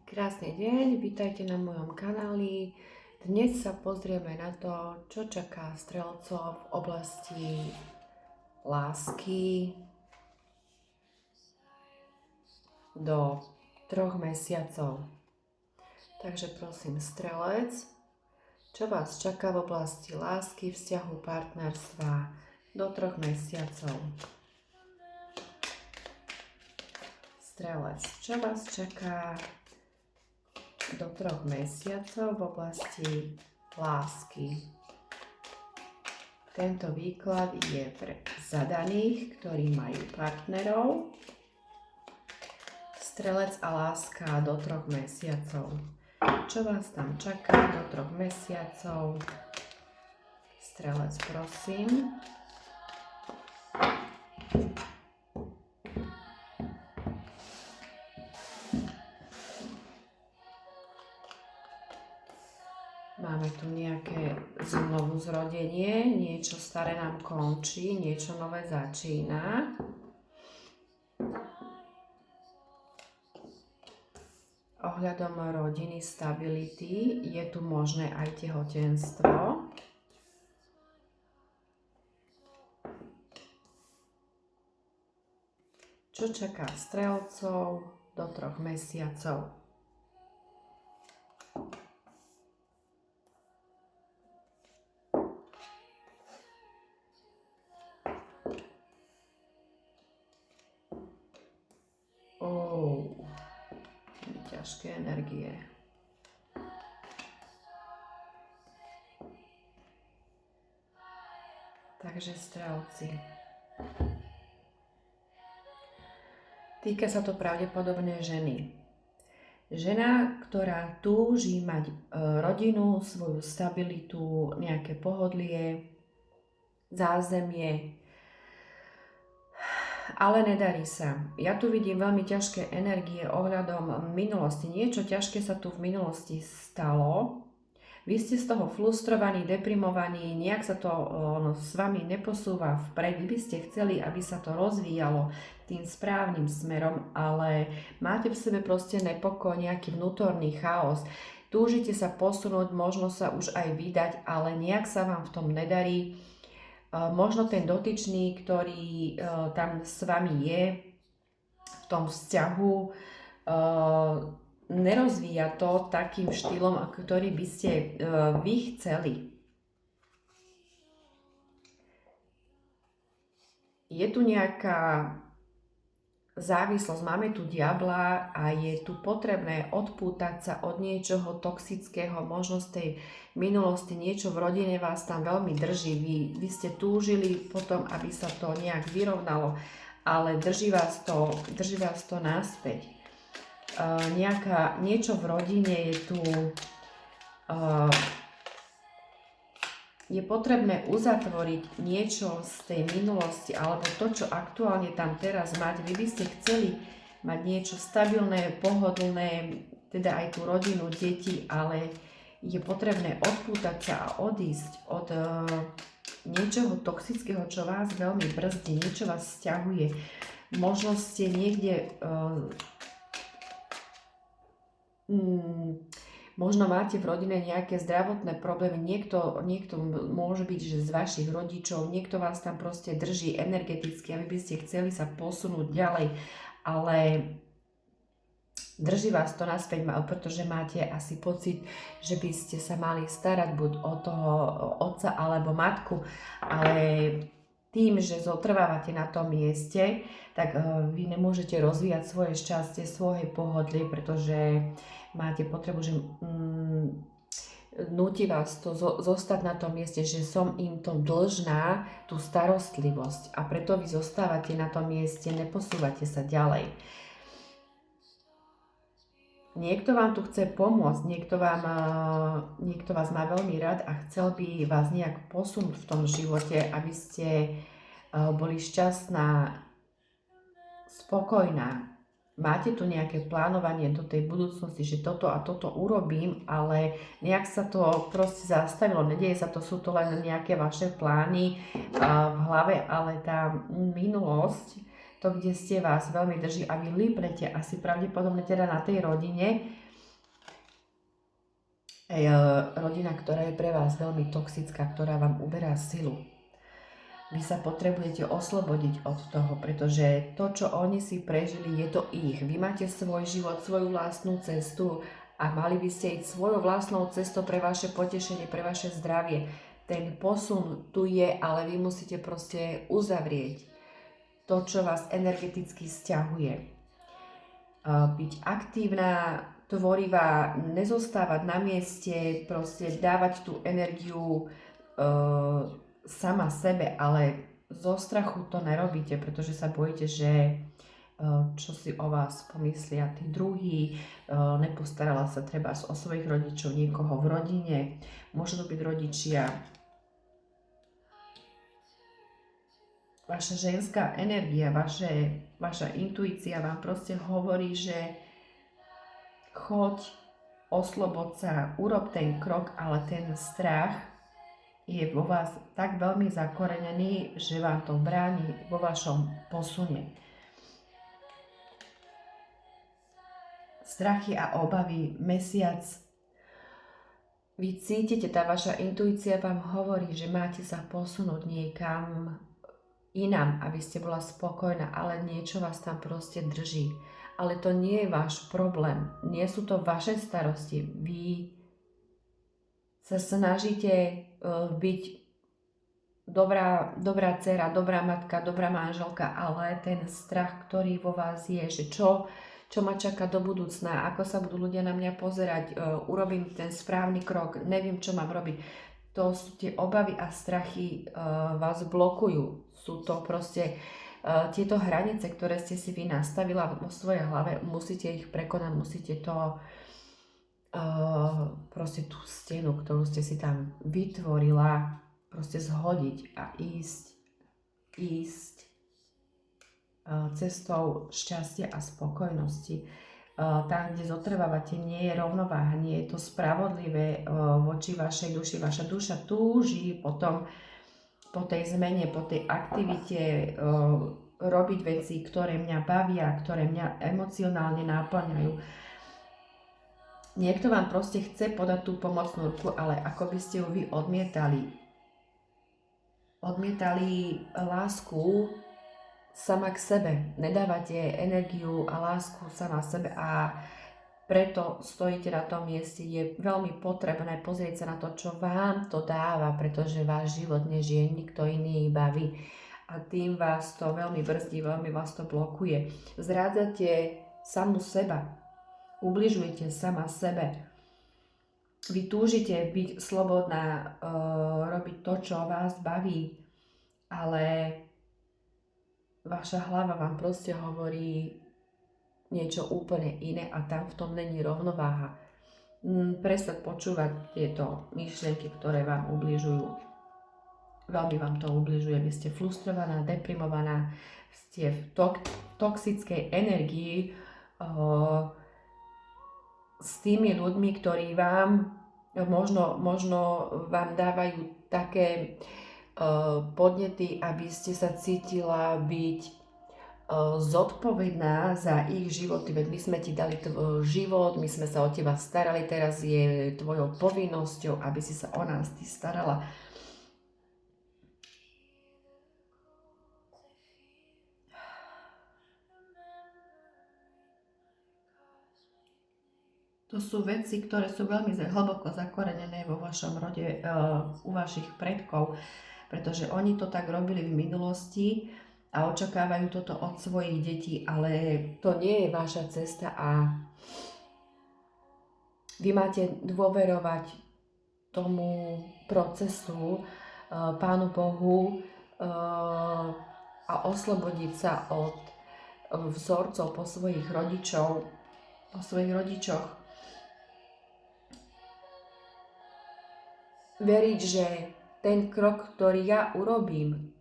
Krásny deň, vítajte na mojom kanáli. Dnes sa pozrieme na to, čo čaká strelcov v oblasti lásky do 3 mesiacov. Takže prosím, strelec, čo vás čaká v oblasti lásky, vzťahu, partnerstva do 3 mesiacov? Strelec, čo vás čaká do 3 mesiacov v oblasti lásky? Tento výklad je pre zadaných, ktorí majú partnerov. Strelec a láska do 3 mesiacov. Čo vás tam čaká do 3 mesiacov? Strelec, prosím. Máme tu nejaké znovu zrodenie, niečo staré nám končí, niečo nové začína. Ohľadom rodiny, stability, je tu možné aj tehotenstvo. Čo čaká strelcov do 3 mesiacov? Ťažké energie. Takže strelci. Týka sa to pravdepodobne ženy. Žena, ktorá túži mať rodinu, svoju stabilitu, nejaké pohodlie, zázemie, ale nedarí sa. Ja tu vidím veľmi ťažké energie ohľadom minulosti. Niečo ťažké sa tu v minulosti stalo. Vy ste z toho frustrovaní, deprimovaní, nejak sa to s vami neposúva vpred. Vy by ste chceli, aby sa to rozvíjalo tým správnym smerom, ale máte v sebe proste nepokoj, nejaký vnútorný chaos. Túžite sa posunúť, možno sa už aj vydať, ale nejak sa vám v tom nedarí. Možno ten dotyčný, ktorý tam s vami je v tom vzťahu, nerozvíja to takým štýlom, ktorý by ste vy chceli. Je tu nejaká závislosť, máme tu diabla a je tu potrebné odpútať sa od niečoho toxického, možno z tej minulosti, niečo v rodine vás tam veľmi drží, vy ste túžili potom, aby sa to nejak vyrovnalo, ale drží vás to naspäť. Niečo v rodine je tu, je potrebné uzatvoriť niečo z tej minulosti alebo to, čo aktuálne tam teraz máte. Vy by ste chceli mať niečo stabilné, pohodlné, teda aj tú rodinu, deti, ale je potrebné odpútať sa a odísť od niečoho toxického, čo vás veľmi brzdí, niečo vás sťahuje. Možno ste niekde možno máte v rodine nejaké zdravotné problémy, niekto môže byť, že z vašich rodičov, niekto vás tam proste drží energeticky a vy by ste chceli sa posunúť ďalej, ale drží vás to naspäť, pretože máte asi pocit, že by ste sa mali starať buď o toho otca alebo matku, ale tým, že zotrvávate na tom mieste, tak vy nemôžete rozvíjať svoje šťastie, svoje pohodlie, pretože máte potrebu, že núti vás to zostať na tom mieste, že som im to dlžná, tú starostlivosť, a preto vy zostávate na tom mieste, neposúvate sa ďalej. Niekto vám tu chce pomôcť, niekto vás má veľmi rád a chcel by vás nejak posunúť v tom živote, aby ste boli šťastná, spokojná. Máte tu nejaké plánovanie do tej budúcnosti, že toto a toto urobím, ale nejak sa to proste zastavilo, nedieje sa to, sú to len nejaké vaše plány v hlave, ale tá minulosť, to, kde ste, vás veľmi drží a vy lípnete asi pravdepodobne teda na tej rodine, rodina, ktorá je pre vás veľmi toxická, ktorá vám uberá silu. Vy sa potrebujete oslobodiť od toho, pretože to, čo oni si prežili, je to ich. Vy máte svoj život, svoju vlastnú cestu a mali by ste ísť svojou vlastnou cestou pre vaše potešenie, pre vaše zdravie. Ten posun tu je, ale vy musíte proste uzavrieť to, čo vás energeticky sťahuje. Byť aktívna, tvorivá, nezostávať na mieste, proste dávať tú energiu sama sebe, ale zo strachu to nerobíte, pretože sa bojíte, že čo si o vás pomyslia tí druhí, nepostarala sa treba o svojich rodičov, niekoho v rodine, môžu to byť rodičia. Vaša ženská energia, vaša intuícia vám proste hovorí, že choď, oslobod sa, urob ten krok, ale ten strach je vo vás tak veľmi zakorenený, že vám to bráni vo vašom posune. Strachy a obavy, mesiac. Vy cítite, tá vaša intuícia vám hovorí, že máte sa posunúť niekam inám, aby ste bola spokojná, ale niečo vás tam proste drží. Ale to nie je váš problém, nie sú to vaše starosti. Vy sa snažíte byť dobrá dcera, dobrá matka, dobrá manželka, ale ten strach, ktorý vo vás je, že čo ma čaká do budúcna, ako sa budú ľudia na mňa pozerať, urobím ten správny krok, neviem, čo mám robiť. To sú tie obavy a strachy vás blokujú. Sú to proste tieto hranice, ktoré ste si vy nastavila vo svojej hlave, musíte ich prekonať, musíte to proste tú stenu, ktorú ste si tam vytvorila, proste zhodiť a ísť cestou šťastia a spokojnosti. Tam, kde zotrvávate, nie je rovnováha, nie je to spravodlivé voči vašej duši. Vaša duša túži potom po tej zmene, po tej aktivite, robiť veci, ktoré mňa bavia, ktoré mňa emocionálne náplňajú. Niekto vám proste chce podať tú pomocnú ruku, ale ako by ste ju vy odmietali. Odmietali lásku sama k sebe. Nedávate energiu a lásku sama sebe a preto stojíte na tom mieste. Je veľmi potrebné pozrieť sa na to, čo vám to dáva, pretože váš život nežije nikto iný, iba vy. A tým vás to veľmi brzdí, veľmi vás to blokuje. Zrádzate samu seba. Ubližujete sama sebe. Vy túžite byť slobodná, robiť to, čo vás baví, ale vaša hlava vám proste hovorí niečo úplne iné a tam v tom není rovnováha. Prestať počúvať tieto myšlienky, ktoré vám ubližujú. Veľmi vám to ubližuje. Vy ste frustrovaná, deprimovaná, ste v toxickej energii, s tými ľuďmi, ktorí vám možno vám dávajú také podnety, aby ste sa cítila byť zodpovedná za ich životy. Veď my sme ti dali život, my sme sa o teba starali, teraz je tvojou povinnosťou, aby si sa o nás ty starala. To sú veci, ktoré sú veľmi hlboko zakorenené vo vašom rode, u vašich predkov, pretože oni to tak robili v minulosti a očakávajú toto od svojich detí, ale to nie je vaša cesta a vy máte dôverovať tomu procesu, Pánu Bohu a oslobodiť sa od vzorcov po svojich rodičoch. Veriť, že ten krok, ktorý ja urobím,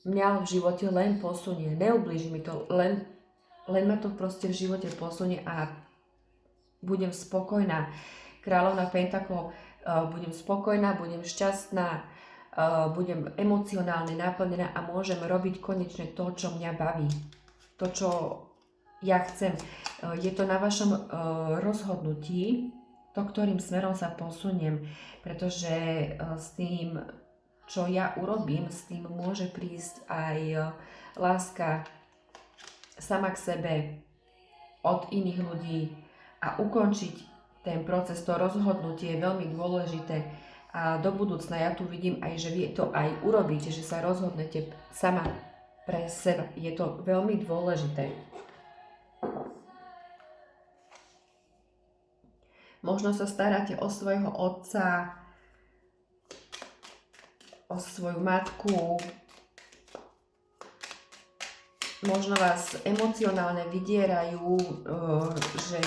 mňa v živote len posunie. Neublíži mi to, len ma to proste v živote posunie a budem spokojná. Kráľovna pentaklov, budem spokojná, budem šťastná, budem emocionálne naplnená a môžem robiť konečne to, čo mňa baví. To, čo ja chcem. Je to na vašom rozhodnutí, to, ktorým smerom sa posuniem, pretože s tým, čo ja urobím, s tým môže prísť aj láska sama k sebe od iných ľudí a ukončiť ten proces, to rozhodnutie je veľmi dôležité a do budúcna ja tu vidím aj, že vy to aj urobíte, že sa rozhodnete sama pre seba. Je to veľmi dôležité. Možno sa staráte o svojho otca, o svoju matku, možno vás emocionálne vydierajú, že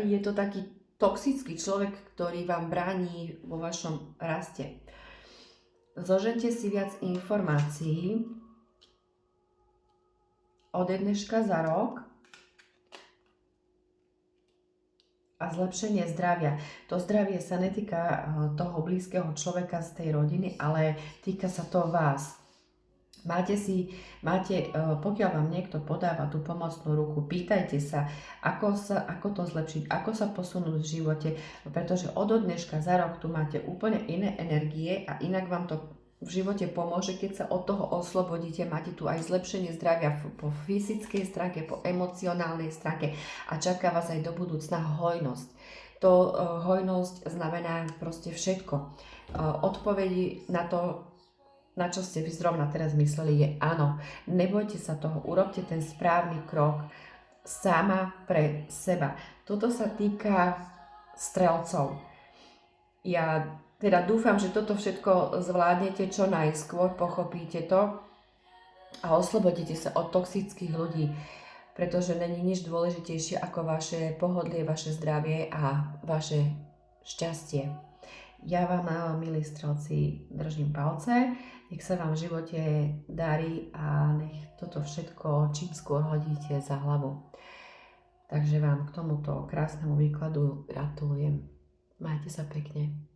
je to taký toxický človek, ktorý vám bráni vo vašom raste. Zožente si viac informácií od dneška za rok a zlepšenie zdravia. To zdravie sa netýka toho blízkeho človeka z tej rodiny, ale týka sa to vás. Pokiaľ vám niekto podáva tú pomocnú ruku, pýtajte sa, ako to zlepšiť, ako sa posunúť v živote, pretože od dneška za rok tu máte úplne iné energie a inak vám to v živote pomôže, keď sa od toho oslobodíte. Máte tu aj zlepšenie zdravia po fyzickej stránke, po emocionálnej stránke a čaká vás aj do budúcna hojnosť. To hojnosť znamená proste všetko. Odpovedi na to, na čo ste vy zrovna teraz mysleli, je áno. Nebojte sa toho, urobte ten správny krok sama pre seba. Toto sa týka strelcov. Ja teda dúfam, že toto všetko zvládnete čo najskôr, pochopíte to a oslobodíte sa od toxických ľudí, pretože není nič dôležitejšie ako vaše pohodlie, vaše zdravie a vaše šťastie. Ja vám, milí strelci, držím palce, nech sa vám v živote darí a nech toto všetko čím skôr hodíte za hlavu. Takže vám k tomuto krásnemu výkladu gratulujem. Majte sa pekne.